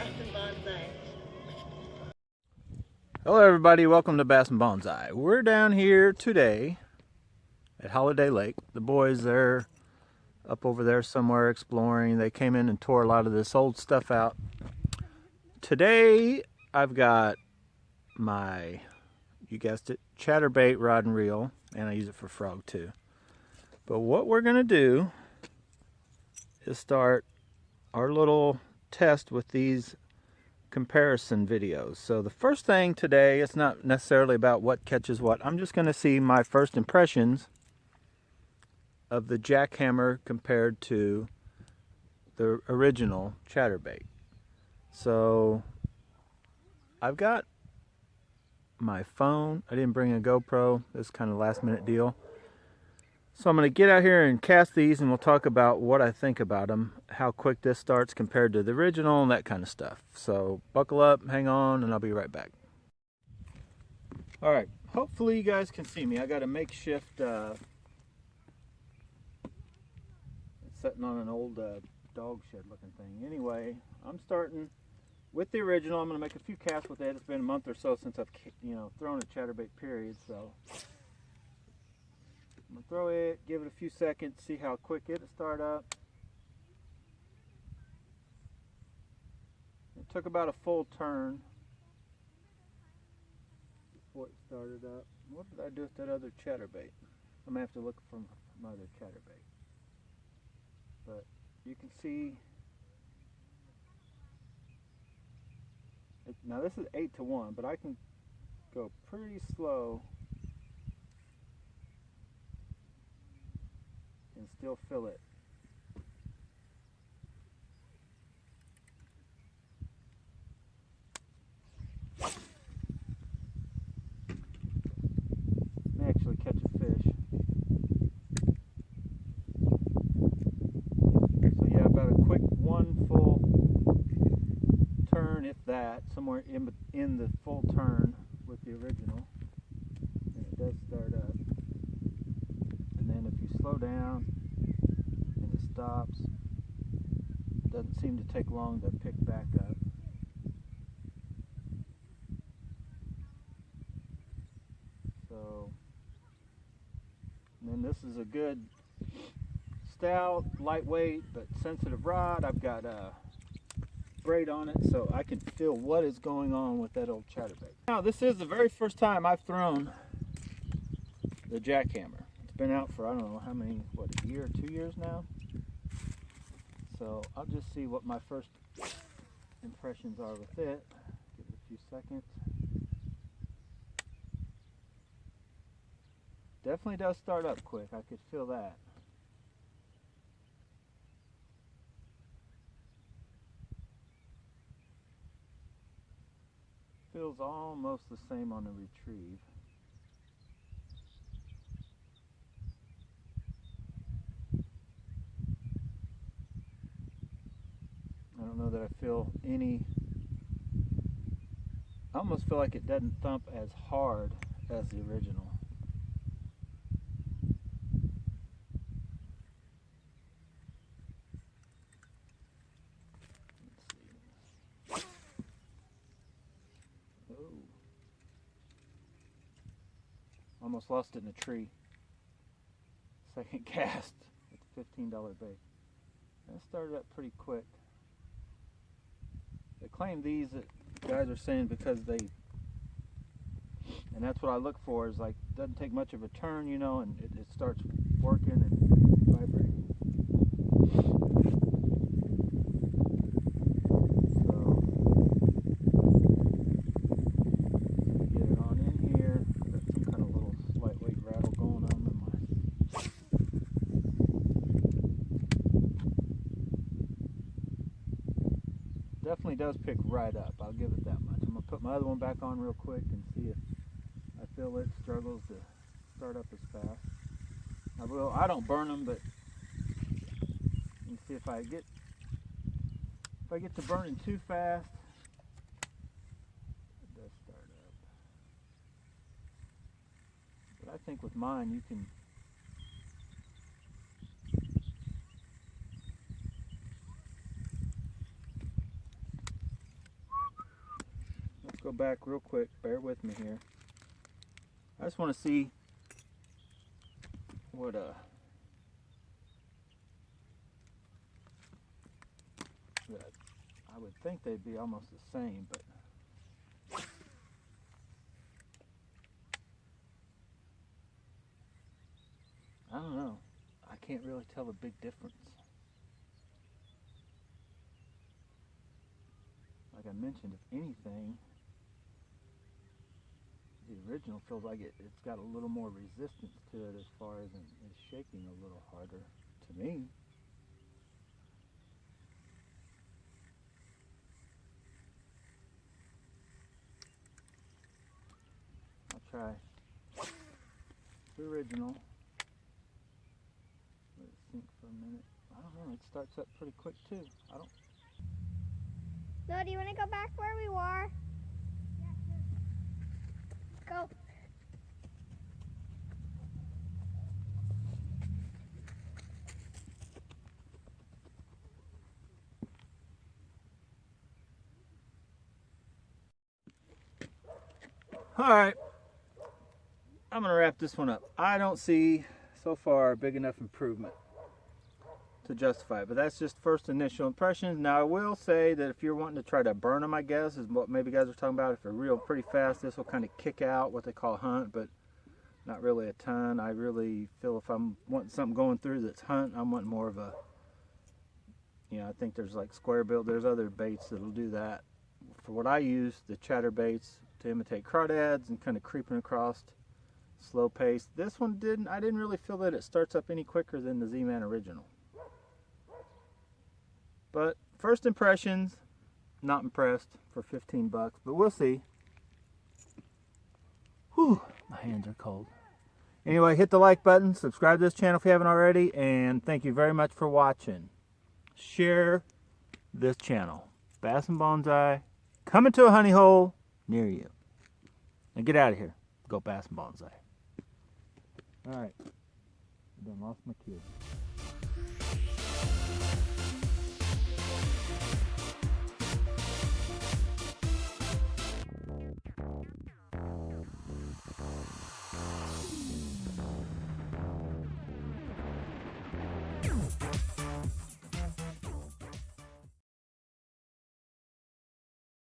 Bass and Bonsai. Hello everybody, welcome to Bass and Bonsai. We're down here today at Holiday Lake. The boys, they're up over there somewhere exploring. They came in and tore a lot of this old stuff out. Today I've got my, you guessed it, chatterbait rod and reel, and I use it for frog too. But what we're going to do is start our little test with these comparison videos. So the first thing today, it's not necessarily about what catches what. I'm just going to see my first impressions of the jackhammer compared to the original chatterbait. So I've got my phone. I didn't bring a GoPro. This is kind of a last minute deal. So I'm going to get out here and cast these, and we'll talk about what I think about them, how quick this starts compared to the original, and that kind of stuff. So buckle up, hang on, and I'll be right back. Alright, hopefully you guys can see me. I got a makeshift, it's sitting on an old dog shed looking thing. Anyway, I'm starting with the original. I'm going to make a few casts with it. It's been a month or so since I've thrown a chatterbait period, so I'm going to throw it, give it a few seconds, see how quick it'll start up. It took about a full turn before it started up. What did I do with that other chatterbait? I'm going to have to look for my other chatterbait. But you can see, now this is 8-to-1, but I can go pretty slow and still fill it. May actually catch a fish. So yeah, about a quick one full turn, if that, somewhere in the full turn with the original, and it does start up. And then if you slow down and it stops, it doesn't seem to take long to pick back up. So, and then this is a good stout, lightweight, but sensitive rod. I've got a braid on it so I can feel what is going on with that old chatterbait. Now, this is the very first time I've thrown the jackhammer. Been out for, I don't know how many, what, a year or 2 years now? So I'll just see what my first impressions are with it. Give it a few seconds. Definitely does start up quick. I could feel that. Feels almost the same on the retrieve. I don't know that I feel any, I almost feel like it doesn't thump as hard as the original. Let's see. Oh. Almost lost it in a tree. Second cast with a $15 bait. That started up pretty quick. They claim these guys are saying because they, and that's what I look for, is like, it doesn't take much of a turn, you know, and it starts working and vibrating. So, get it on in here. Got some kind of little lightweight rattle going on in my. Definitely does pick right up, I'll give it that much. I'm going to put my other one back on real quick and see if I feel it struggles to start up as fast. I don't burn them, but you can see if I get to burning too fast, it does start up. But I think with mine you can go back real quick. Bear with me here. I just want to see what I would think they'd be almost the same, but I don't know. I can't really tell a big difference. Like I mentioned, if anything, the original feels like it's got a little more resistance to it as far as it's shaking a little harder to me. I'll try the original. Let it sink for a minute. I don't know, it starts up pretty quick too. No, do you want to go back where we were? Yeah, sure. Go. Alright, I'm going to wrap this one up. I don't see so far a big enough improvement to justify it, but that's just first initial impressions. Now I will say that if you're wanting to try to burn them, I guess, is what maybe guys are talking about. If they're real pretty fast, this will kind of kick out what they call hunt, but not really a ton. I really feel if I'm wanting something going through that's hunt, I'm wanting more of a, you know, I think there's like square bill, there's other baits that'll do that. For what I use, the chatterbaits to imitate crawdads and kind of creeping across slow pace. This one I didn't really feel that it starts up any quicker than the Z-Man original. But first impressions, not impressed for 15 bucks, but we'll see. Whew, my hands are cold. Anyway, hit the like button, subscribe to this channel if you haven't already, and thank you very much for watching. Share this channel. Bass and Bonsai, coming to a honey hole near you. Now get out of here. Go bass and bonsai. Alright. I done lost my cue.